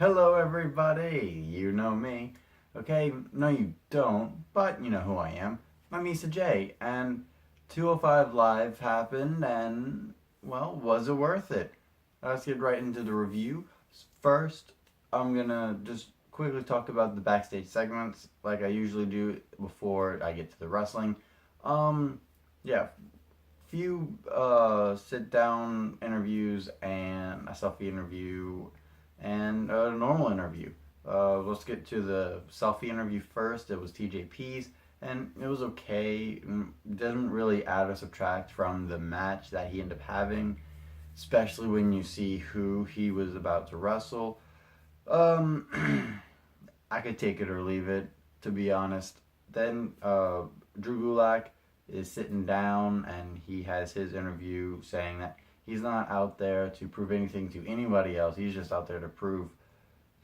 Hello, everybody. You know me. Okay, no, you don't, but you know who I am. I'm Issa J, and 205 Live happened, and, well, was it worth it? Let's get right into the review. First, I'm gonna just quickly talk about the backstage segments, like I usually do before I get to the wrestling. Um, yeah, few sit down interviews and a selfie interview and a normal interview. Let's get to the selfie interview first. It was TJP's and it was okay. It doesn't really add or subtract from the match that he ended up having, especially when you see who he was about to wrestle. I could take it or leave it, to be honest. Then Drew Gulak is sitting down and he has his interview saying that he's not out there to prove anything to anybody else. He's just out there to prove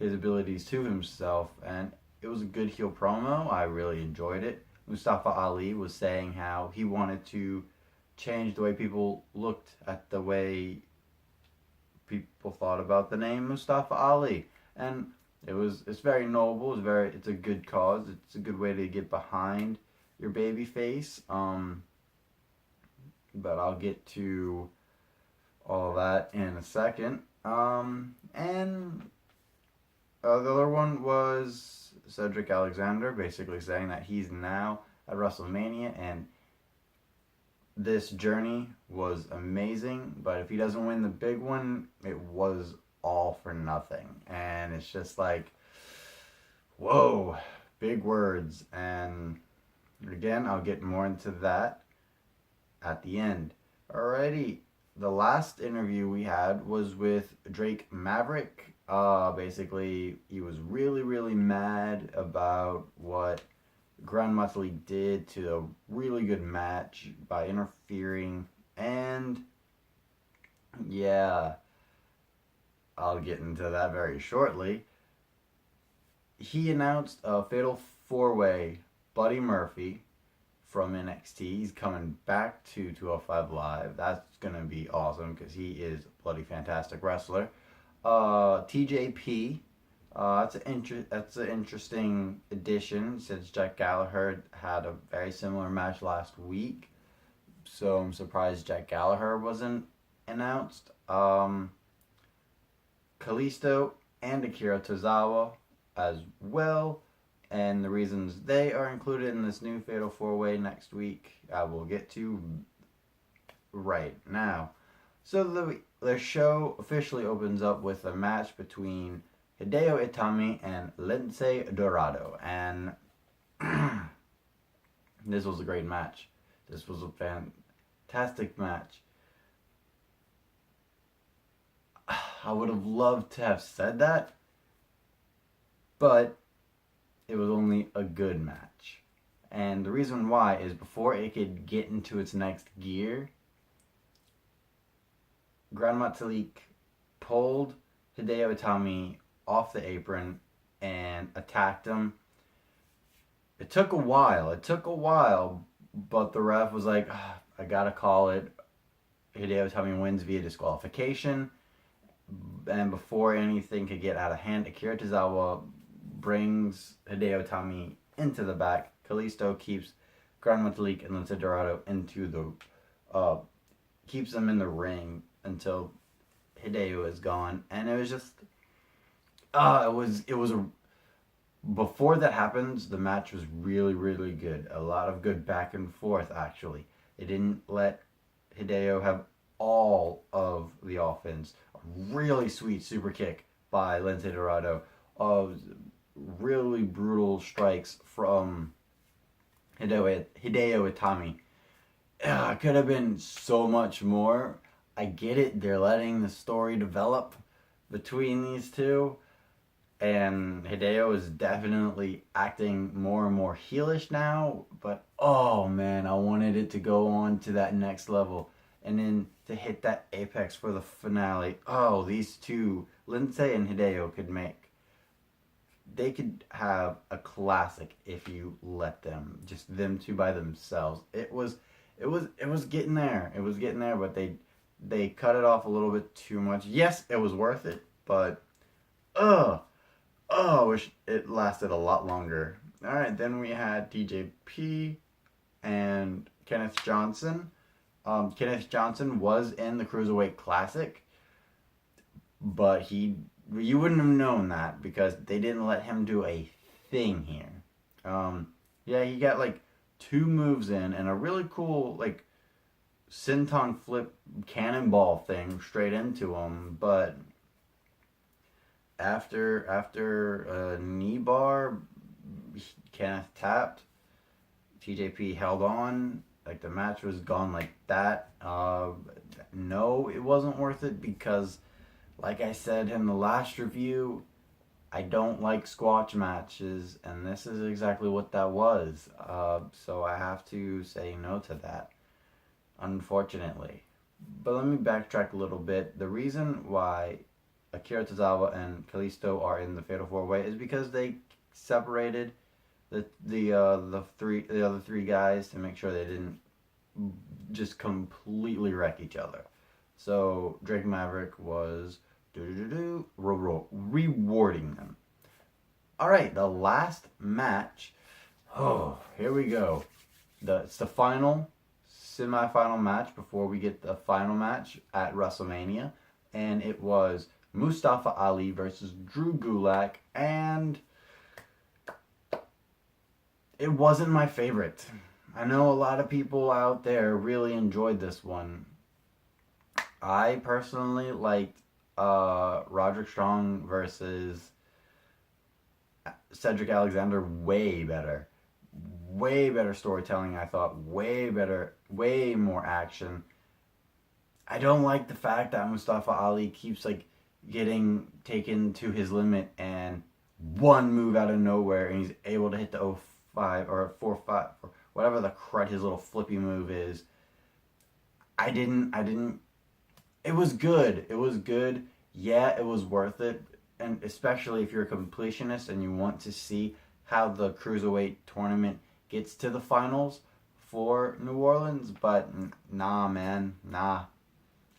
his abilities to himself. And it was a good heel promo. I really enjoyed it. Mustafa Ali was saying how he wanted to change the way people looked at the way people thought about the name Mustafa Ali. And it's very noble. It's a good cause. It's a good way to get behind your baby face. But I'll get to all of that in a second. And the other one was Cedrick Alexander, basically saying that he's now at WrestleMania, and this journey was amazing. But if he doesn't win the big one, it was all for nothing. And it's just like, whoa, big words. And again, I'll get more into that at the end. Alrighty, the last interview we had was with Drake Maverick. Basically, he was really, really mad about what Grand Metalik did to a really good match by interfering. And yeah, I'll get into that very shortly. He announced a fatal four-way Buddy Murphy from NXT. He's coming back to 205 Live. That's going to be awesome because he is a bloody fantastic wrestler. TJP, that's an interesting addition since Jack Gallagher had a very similar match last week. So I'm surprised Jack Gallagher wasn't announced. Kalisto and Akira Tozawa as well. And the reasons they are included in this new Fatal 4-Way next week, I will get to right now. So the show officially opens up with a match between Hideo Itami and Lince Dorado. And this was a great match. This was a fantastic match. I would have loved to have said that, but it was only a good match. And the reason why is before it could get into its next gear, Grand Metalik pulled Hideo Itami off the apron and attacked him. It took a while, but the ref was like, I gotta call it. Hideo Itami wins via disqualification. And before anything could get out of hand, Akira Tozawa brings Hideo Itami into the back. Kalisto keeps Grand Metalik and Lince Dorado keeps them in the ring until Hideo is gone. And it was just, before that happens, the match was really, really good. A lot of good back and forth, actually. It didn't let Hideo have all of the offense. A really sweet super kick by Lince Dorado. Really brutal strikes from Hideo Itami. It could have been so much more. I get it. They're letting the story develop between these two. And Hideo is definitely acting more and more heelish now. But, oh man, I wanted it to go on to that next level. And then to hit that apex for the finale. Oh, these two, Lince and Hideo, they could have a classic if you let them. Just them two by themselves. It was getting there. It was getting there, but they cut it off a little bit too much. Yes, it was worth it, but Ugh. Oh, I wish it lasted a lot longer. All right, then we had TJP and Kenneth Johnson. Kenneth Johnson was in the Cruiserweight Classic, but you wouldn't have known that because they didn't let him do a thing here. Yeah, he got like two moves in and a really cool like senton flip cannonball thing straight into him, but after a knee bar, Kenneth tapped. TJP held on. Like the match was gone like that. No, it wasn't worth it because, like I said in the last review, I don't like squash matches, and this is exactly what that was. So I have to say no to that, unfortunately. But let me backtrack a little bit. The reason why Akira Tozawa and Kalisto are in the Fatal 4-Way is because they separated the other three guys to make sure they didn't just completely wreck each other. So Drake Maverick was rewarding them. All right, the last match. Oh, here we go. It's the final semi-final match before we get the final match at WrestleMania, and it was Mustafa Ali versus Drew Gulak, and it wasn't my favorite. I know a lot of people out there really enjoyed this one. I personally liked Roderick Strong versus Cedric Alexander way better. Way better storytelling, I thought. Way better, way more action. I don't like the fact that Mustafa Ali keeps like getting taken to his limit and one move out of nowhere and he's able to hit the 05 or 4-5 or whatever the crud his little flippy move is. I didn't it was good. It was good. Yeah, it was worth it. And especially if you're a completionist and you want to see how the Cruiserweight tournament gets to the finals for New Orleans, but nah, man, nah.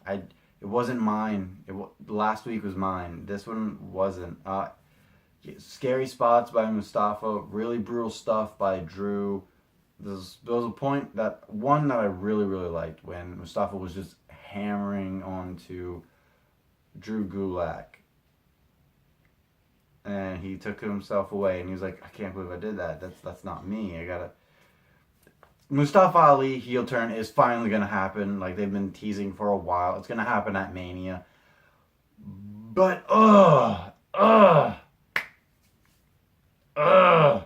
It wasn't mine. Last week was mine. This one wasn't. Scary spots by Mustafa. Really brutal stuff by Drew. There was a point that I really liked when Mustafa was just hammering onto Drew Gulak, and he took himself away, and he was like, "I can't believe I did that. That's not me. I gotta." Mustafa Ali heel turn is finally gonna happen. Like they've been teasing for a while. It's gonna happen at Mania. But ugh, ugh, ugh,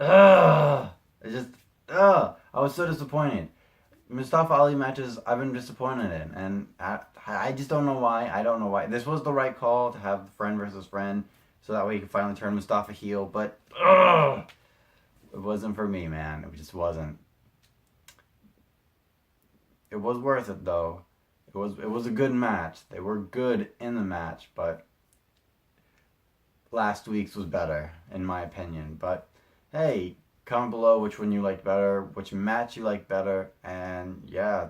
ugh. It just ugh. I was so disappointed. Mustafa Ali matches I've been disappointed in, and I just don't know why. I don't know why. This was the right call to have friend versus friend, so that way you can finally turn Mustafa heel. But ugh. It wasn't for me, man. It just wasn't. It was worth it though. It was a good match. They were good in the match, but last week's was better in my opinion. But hey, comment below which one you liked better, which match you liked better, and yeah,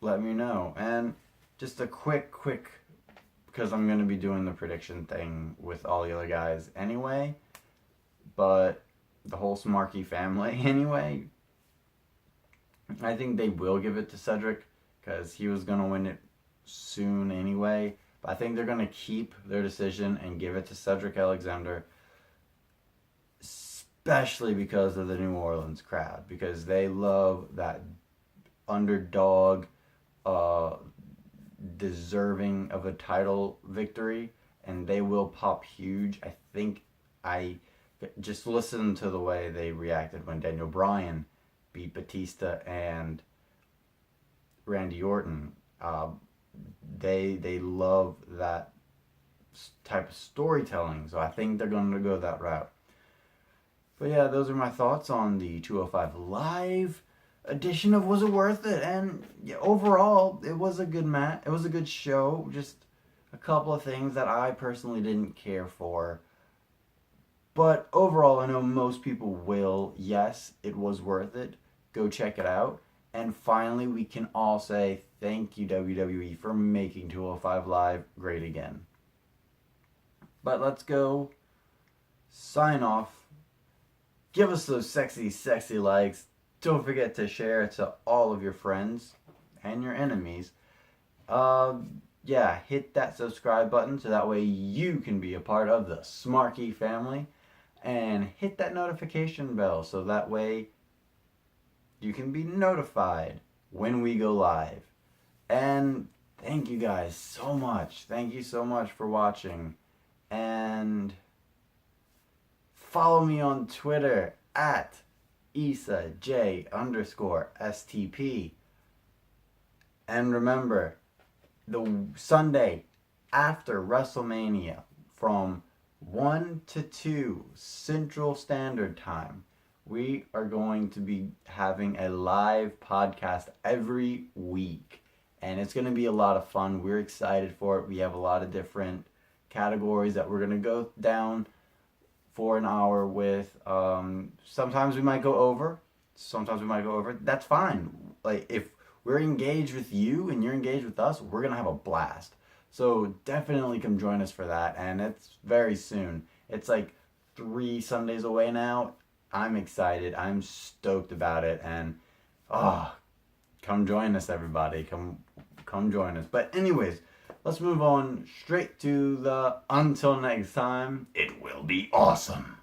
let me know. And just a quick because I'm going to be doing the prediction thing with all the other guys anyway. But the whole Smarky family anyway, I think they will give it to Cedric because he was going to win it soon anyway. But I think they're going to keep their decision and give it to Cedric Alexander, especially because of the New Orleans crowd, because they love that underdog, deserving of a title victory, and they will pop huge. I think just listen to the way they reacted when Daniel Bryan beat Batista and Randy Orton. They love that type of storytelling, so I think they're going to go that route. But yeah, those are my thoughts on the 205 Live edition of Was It Worth It? And yeah, overall, it was a good match. It was a good show. Just a couple of things that I personally didn't care for. But overall, I know most people will. Yes, it was worth it. Go check it out. And finally, we can all say thank you, WWE, for making 205 Live great again. But let's go sign off. Give us those sexy, sexy likes. Don't forget to share it to all of your friends and your enemies. Yeah, hit that subscribe button so that way you can be a part of the Smarky family. And hit that notification bell so that way you can be notified when we go live. And thank you guys so much. Thank you so much for watching. And follow me on Twitter at IsaJ_STP. And remember, the Sunday after WrestleMania from 1 to 2 Central Standard Time, we are going to be having a live podcast every week. And it's going to be a lot of fun. We're excited for it. We have a lot of different categories that we're going to go down for an hour with. Sometimes we might go over. That's fine. Like, if we're engaged with you and you're engaged with us, we're going to have a blast. So definitely come join us for that. And it's very soon. It's like 3 Sundays away now. I'm excited. I'm stoked about it. And, come join us, everybody. Come join us. But anyways, let's move on straight to the until next time. It will be awesome.